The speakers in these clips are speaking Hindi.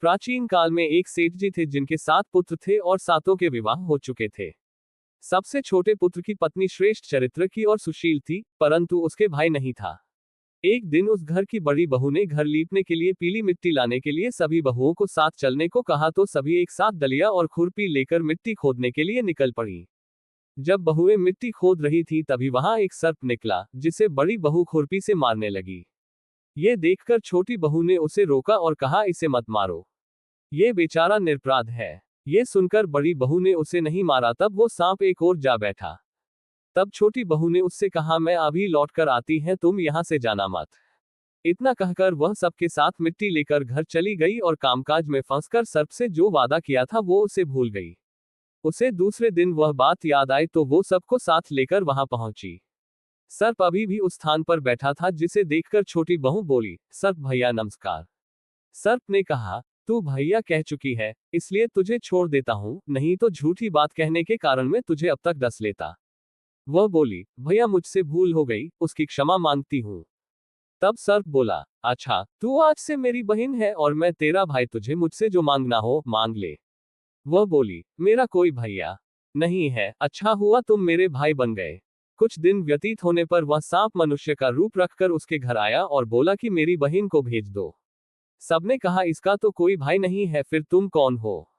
प्राचीन काल में एक सेठ जी थे जिनके 7 पुत्र थे और सातों के विवाह हो चुके थे। सबसे छोटे पुत्र की पत्नी श्रेष्ठ चरित्र की और सुशील थी, परंतु उसके भाई नहीं था। एक दिन उस घर की बड़ी बहू ने घर लीपने के लिए पीली मिट्टी लाने के लिए सभी बहुओं को साथ चलने को कहा तो सभी एक साथ दलिया और खुरपी लेकर मिट्टी खोदने के लिए निकल पड़ी। जब बहुएं मिट्टी खोद रही थी तभी वहां एक सर्प निकला, जिसे बड़ी बहू खुरपी से मारने लगी। ये देखकर छोटी बहू ने उसे रोका और कहा, इसे मत मारो, ये बेचारा निरपराध है। ये सुनकर बड़ी बहू ने उसे नहीं मारा। तब वो सांप एक ओर जा बैठा। तब छोटी बहू ने उससे कहा, मैं अभी लौट कर आती है, तुम यहां से जाना मत। इतना कहकर वह सबके साथ मिट्टी लेकर घर चली गई और कामकाज में फंसकर सर्प से जो वादा किया था वो उसे भूल गई। उसे दूसरे दिन वह बात याद आई तो वो सबको साथ लेकर वहां पहुंची। सर्प अभी भी उस स्थान पर बैठा था, जिसे देखकर छोटी बहू बोली, सर्प भैया नमस्कार। सर्प ने कहा, तू भैया कह चुकी है, इसलिए तुझे छोड़ देता हूं, नहीं तो झूठी बात कहने के कारण मैं तुझे अब तक डस लेता। वह बोली, भैया मुझसे भूल हो गई, उसकी क्षमा मांगती हूं। तब सर्प बोला, अच्छा, तू आज से मेरी बहन है और मैं तेरा भाई, तुझे मुझसे जो मांगना हो मांग ले। वह बोली, मेरा कोई भैया नहीं है, अच्छा हुआ तुम मेरे भाई बन गए। कुछ दिन व्यतीत होने पर वह सांप मनुष्य का रूप रखकर उसके घर आया और बोला कि मेरी बहन को भेज दो। सबने कहा, इसका तो कोई भाई नहीं है, फिर तुम कौन हो?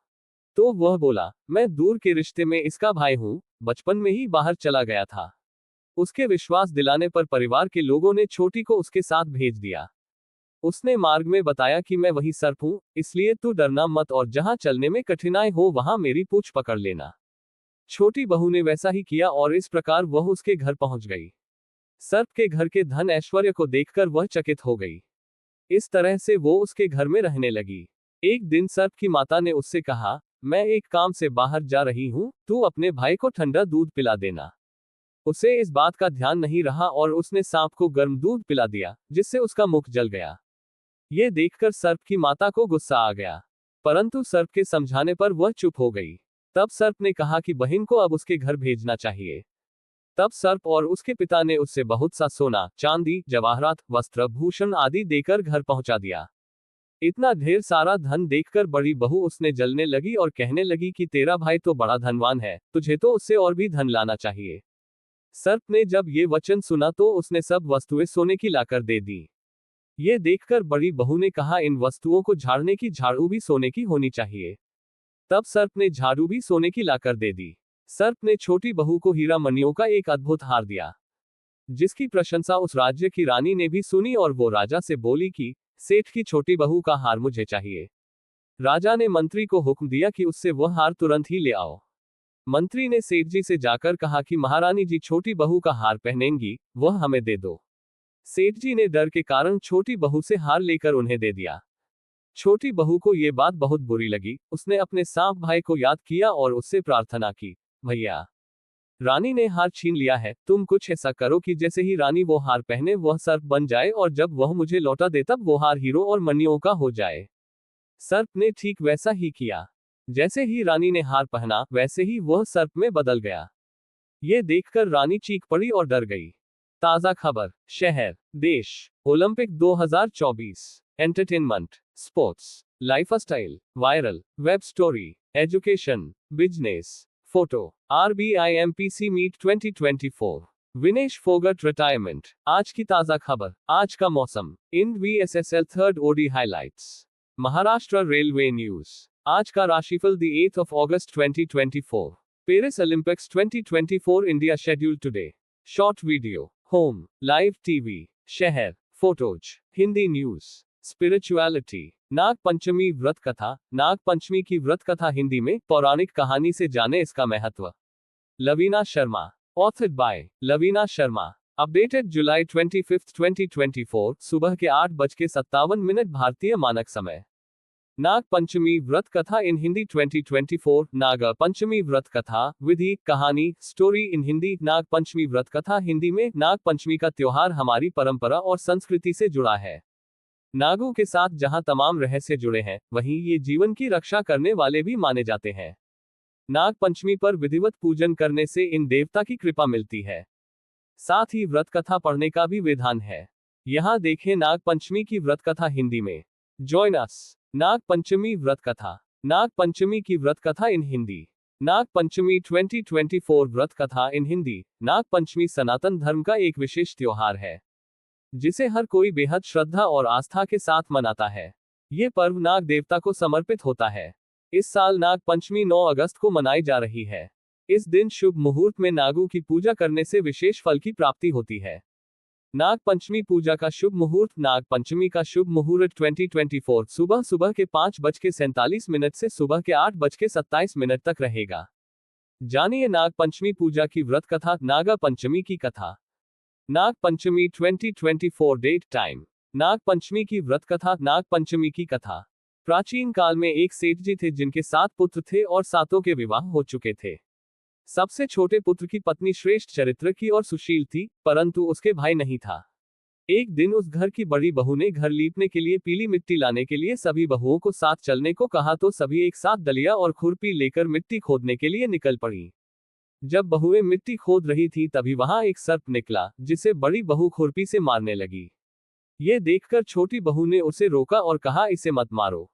तो वह बोला, मैं दूर के रिश्ते में इसका भाई हूं, बचपन में ही बाहर चला गया था। उसके विश्वास दिलाने पर परिवार के लोगों ने छोटी को उसके साथ भेज दिया। उसने मार्ग में बताया कि मैं वही सर्प हूं, इसलिए तू डरना मत और जहां चलने में कठिनाई हो वहां मेरी पूंछ पकड़ लेना। छोटी बहू ने वैसा ही किया और इस प्रकार वह उसके घर पहुंच गई। सर्प के घर के धन ऐश्वर्य को देखकर वह चकित हो गई। इस तरह से वो उसके घर में रहने लगी। एक दिन सर्प की माता ने उससे कहा, मैं एक काम से बाहर जा रही हूं, तू अपने भाई को ठंडा दूध पिला देना। उसे इस बात का ध्यान नहीं रहा और उसने सांप को गर्म दूध पिला दिया, जिससे उसका मुख जल गया। ये देखकर सर्प की माता को गुस्सा आ गया, परंतु सर्प के समझाने पर वह चुप हो गई। तब सर्प ने कहा कि बहन को अब उसके घर भेजना चाहिए। तब सर्प और उसके पिता ने उससे बहुत सा सोना, चांदी, जवाहरात, वस्त्र, भूषण आदि देकर घर पहुंचा दिया। इतना ढेर सारा धन देखकर बड़ी बहू उसने जलने लगी और कहने लगी कि तेरा भाई तो बड़ा धनवान है, तुझे तो उससे और भी धन लाना चाहिए। सर्प ने जब ये वचन सुना तो उसने सब वस्तुएं सोने की लाकर दे दी। ये देखकर बड़ी बहू ने कहा, इन वस्तुओं को झाड़ने की झाड़ू भी सोने की होनी चाहिए। तब सर्प ने झाड़ू भी सोने की लाकर दे दी। सर्प ने छोटी बहू को हीरा मणियों का एक अद्भुत हार दिया, जिसकी प्रशंसा उस राज्य की रानी ने भी सुनी और वो राजा से बोली कि सेठ की छोटी बहू का हार मुझे चाहिए। राजा ने मंत्री को हुक्म दिया कि उससे वह हार तुरंत ही ले आओ। मंत्री ने सेठ जी से जाकर कहा कि महारानी जी छोटी बहू का हार पहनेंगी, वह हमें दे दो। सेठ जी ने डर के कारण छोटी बहू से हार लेकर उन्हें दे दिया। छोटी बहू को ये बात बहुत बुरी लगी। उसने अपने सांप भाई को याद किया और उससे प्रार्थना की, भैया, रानी ने हार छीन लिया है, तुम कुछ ऐसा करो कि जैसे ही रानी वो हार पहने वह सर्प बन जाए और जब वह मुझे लौटा दे तब वो हार हीरो और मणियों का हो जाए। सर्प ने ठीक वैसा ही किया। जैसे ही रानी ने हार पहना वैसे ही वह सर्प में बदल गया। ये देखकर रानी चीख पड़ी और डर गई। ताजा खबर, शहर, देश, Olympic 2024, entertainment, sports, lifestyle, viral, web story, education, business, photo, RBI MPC meet 2024, Vinesh Phogat retirement. आज की ताजा खबर, आज का मौसम, Ind VSSL third OD highlights, Maharashtra railway news. आज का राशिफल the 8th of August 2024, Paris Olympics 2024 India schedule today. Short video, home, live TV, शहर, photos, Hindi news, spirituality, Nag Panchami व्रत कथा। नाग पंचमी की व्रत कथा हिंदी में पौराणिक कहानी से जाने इसका महत्व। Lavina Sharma, authored by Lavina Sharma. Updated July 25, 2024, सुबह के 8:57 भारतीय मानक समय। नाग पंचमी व्रत कथा इन हिंदी 2024, नाग पंचमी व्रत कथा, विधि, कहानी, स्टोरी इन हिंदी। नाग पंचमी व्रत कथा हिंदी में नाग पंचमी का त्योहार हमारी परंपरा और संस्कृति से जुड़ा है। नागों के साथ जहां तमाम रहस्य जुड़े हैं, वहीं ये जीवन की रक्षा करने वाले भी माने जाते हैं। नाग पंचमी पर विधिवत पूजन करने से इन देवता की कृपा मिलती है। साथ ही व्रत कथा पढ़ने का भी विधान है। यहां देखें नाग पंचमी की व्रत कथा हिंदी में। Join us. नाग पंचमी व्रत कथा। नाग पंचमी की व्रत कथा इन हिंदी। नाग पंचमी 2024 व्रत कथा इन हिंदी। नाग पंचमी सनातन धर्म का एक विशेष त्योहार है जिसे हर कोई बेहद श्रद्धा और आस्था के साथ मनाता है। ये पर्व नाग देवता को समर्पित होता है। इस साल नाग पंचमी 9 अगस्त को मनाई जा रही है। इस दिन शुभ मुहूर्त में नागों की पूजा करने से विशेष फल की प्राप्ति होती है। नाग पंचमी पूजा का शुभ मुहूर्त। नाग पंचमी का शुभ मुहूर्त 2024 सुबह के 5:47 से सुबह के 8:27 तक रहेगा। जानिए नाग पंचमी पूजा की व्रत कथा। नागा पंचमी की कथा। Nag Panchami 2024 date time. नाग पंचमी की व्रत कथा। नाग पंचमी की कथा। प्राचीन काल में एक सेठ जी थे जिनके 7 पुत्र थे और सातों के विवाह हो चुके थे। सबसे छोटे पुत्र की पत्नी श्रेष्ठ चरित्र की और सुशील थी, परंतु उसके भाई नहीं था। एक दिन उस घर की बड़ी बहू ने घर लीपने के लिए पीली मिट्टी लाने के लिए सभी बहुओं को साथ चलने को कहा तो सभी एक साथ दलिया और खुरपी लेकर मिट्टी खोदने के लिए निकल पड़ी। जब बहुएं मिट्टी खोद रही थी तभी वहां एक सर्प निकला जिसे बड़ी बहू खुरपी से मारने लगी। ये देखकर छोटी बहू ने उसे रोका और कहा, इसे मत मारो,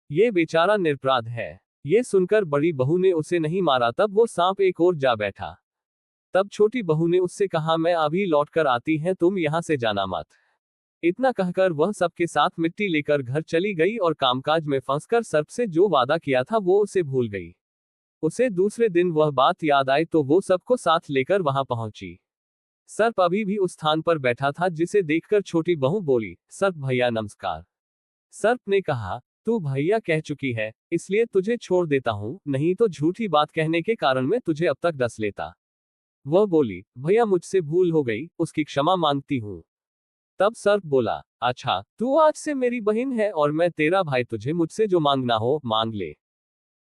ये बेचारा निरपराध है। ये सुनकर बड़ी बहू ने उसे नहीं मारा। तब वो सांप एक ओर जा बैठा। तब छोटी बहू ने उससे कहा, मैं अभी लौट कर आती हैं, तुम यहां से जाना मत। इतना कहकर वह सबके साथ मिट्टी लेकर घर चली गई और कामकाज में फंसकर सर्प से जो वादा किया था वो उसे भूल गई। उसे दूसरे दिन वह बात याद आई तो वो सबको साथ लेकर वहां पहुंची। सर्प अभी भी उस स्थान पर बैठा था जिसे देखकर छोटी बहू बोली, सर्प भैया नमस्कार। सर्प ने कहा, तू भैया कह चुकी है इसलिए तुझे छोड़ देता हूं, नहीं तो झूठी बात कहने के कारण मैं तुझे अब तक डस लेता। वह बोली, भैया मुझसे भूल हो गई, उसकी क्षमा मांगती हूं। तब सर्प बोला, अच्छा तू आज से मेरी बहन है और मैं तेरा भाई, तुझे मुझसे जो मांगना हो मांग ले।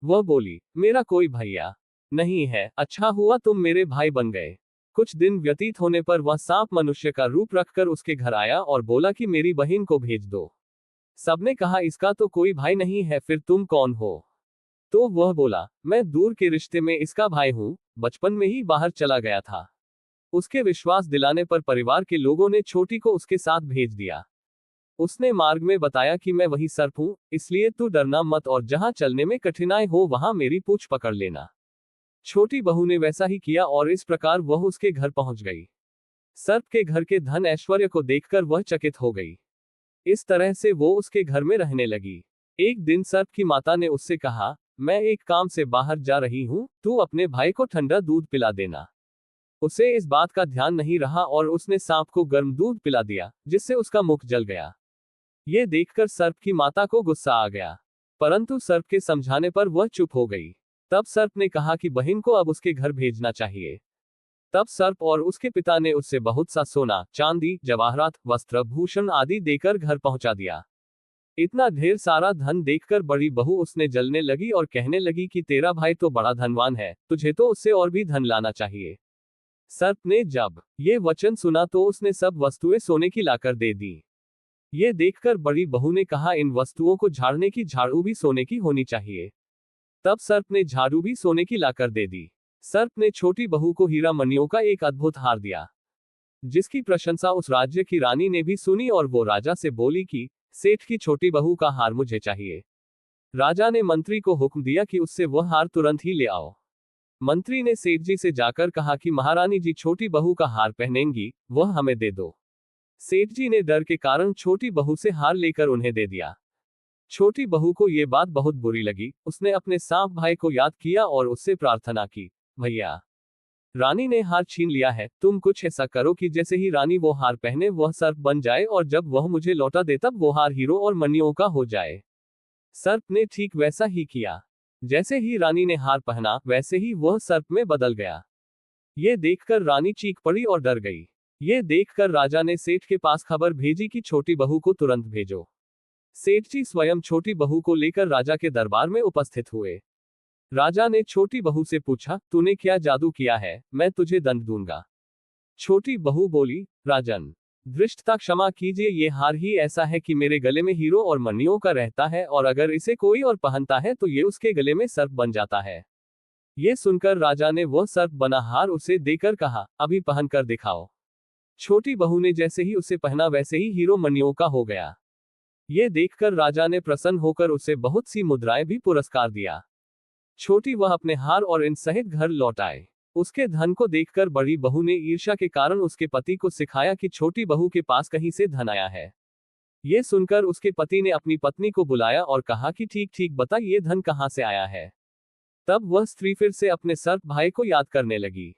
वह बोली, मेरा कोई भैया नहीं है, अच्छा हुआ तुम मेरे भाई बन गए। कुछ दिन व्यतीत होने पर वह सांप मनुष्य का रूप रखकर उसके घर आया और बोला कि मेरी बहन को भेज दो। सबने कहा, इसका तो कोई भाई नहीं है, फिर तुम कौन हो? तो वह बोला, मैं दूर के रिश्ते में इसका भाई हूं, बचपन में ही बाहर चला गया था। उसके विश्वास दिलाने पर परिवार के लोगों ने छोटी को उसके साथ भेज दिया। उसने मार्ग में बताया कि मैं वही सर्प हूं, इसलिए तू डरना मत और जहां चलने में कठिनाई हो वहां मेरी पूंछ पकड़ लेना। छोटी बहू ने वैसा ही किया और इस प्रकार वह उसके घर पहुंच गई। सर्प के घर के धन ऐश्वर्य को देखकर वह चकित हो गई। इस तरह से वो उसके घर में रहने लगी। एक दिन सर्प की माता ने उससे कहा, मैं एक काम से बाहर जा रही हूं, तू अपने भाई को ठंडा दूध पिला देना। उसे इस बात का ध्यान नहीं रहा और उसने सांप को गर्म दूध पिला दिया जिससे उसका मुख जल गया। ये देखकर सर्प की माता को गुस्सा आ गया, परंतु सर्प के समझाने पर वह चुप हो गई। तब सर्प ने कहा कि बहन को अब उसके घर भेजना चाहिए। तब सर्प और उसके पिता ने उससे बहुत सा सोना, चांदी, जवाहरात, वस्त्र, भूषण आदि देकर घर पहुंचा दिया। इतना ढेर सारा धन देखकर बड़ी बहू उसने जलने लगी और कहने लगी कि तेरा भाई तो बड़ा धनवान है, तुझे तो उससे और भी धन लाना चाहिए। सर्प ने जब ये वचन सुना तो उसने सब वस्तुएं सोने की लाकर दे दी। ये देखकर बड़ी बहू ने कहा, इन वस्तुओं को झाड़ने की झाड़ू भी सोने की होनी चाहिए। तब सर्प ने झाड़ू भी सोने की लाकर दे दी। सर्प ने छोटी बहू को हीरा मणियों का एक अद्भुत हार दिया, जिसकी प्रशंसा उस राज्य की रानी ने भी सुनी और वो राजा से बोली कि सेठ की छोटी बहू का हार मुझे चाहिए। राजा ने मंत्री को हुक्म दिया कि उससे वह हार तुरंत ही ले आओ। मंत्री ने सेठ जी से जाकर कहा कि महारानी जी छोटी बहू का हार पहनेंगी, वह हमें दे दो। सेठ जी ने डर के कारण छोटी बहू से हार लेकर उन्हें दे दिया। छोटी बहू को ये बात बहुत बुरी लगी। उसने अपने सांप भाई को याद किया और उससे प्रार्थना की, भैया रानी ने हार छीन लिया है, तुम कुछ ऐसा करो कि जैसे ही रानी वो हार पहने वह सर्प बन जाए और जब वह मुझे लौटा दे तब वो हार हीरो और मणियों का हो जाए। सर्प ने ठीक वैसा ही किया। जैसे ही रानी ने हार पहना वैसे ही वह सर्प में बदल गया। ये देखकर रानी चीख पड़ी और डर गई। ये देखकर राजा ने सेठ के पास खबर भेजी कि छोटी बहू को तुरंत भेजो। सेठ जी स्वयं छोटी बहू को लेकर राजा के दरबार में उपस्थित हुए। राजा ने छोटी बहू से पूछा, तूने क्या जादू किया है, मैं तुझे दंड दूंगा। छोटी बहू बोली, राजन धृष्टता क्षमा कीजिए, ये हार ही ऐसा है कि मेरे गले में हीरो और मणियों का रहता है और अगर इसे कोई और पहनता है तो ये उसके गले में सर्प बन जाता है। ये सुनकर राजा ने वह सर्प बना हार उसे देकर कहा, अभी पहन कर दिखाओ। छोटी बहू ने जैसे ही उसे पहना वैसे ही हीरो मणियों का हो गया। ये देखकर राजा ने प्रसन्न होकर उसे बहुत सी मुद्राएं भी पुरस्कार दिया। छोटी वह अपने हार और इन सहित घर लौट आए। उसके धन को देखकर बड़ी बहू ने ईर्ष्या के कारण उसके पति को सिखाया कि छोटी बहू के पास कहीं से धन आया है। ये सुनकर उसके पति ने अपनी पत्नी को बुलाया और कहा कि ठीक ठीक बता, ये धन कहाँ से आया है। तब वह स्त्री फिर से अपने सर्प भाई को याद करने लगी।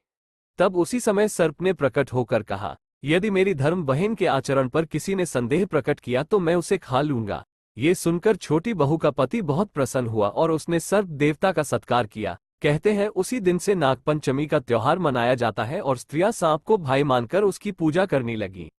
तब उसी समय सर्प ने प्रकट होकर कहा, यदि मेरी धर्म बहन के आचरण पर किसी ने संदेह प्रकट किया तो मैं उसे खा लूंगा। ये सुनकर छोटी बहू का पति बहुत प्रसन्न हुआ और उसने सर्प देवता का सत्कार किया। कहते हैं उसी दिन से नागपंचमी का त्योहार मनाया जाता है और स्त्रियां सांप को भाई मानकर उसकी पूजा करने लगी।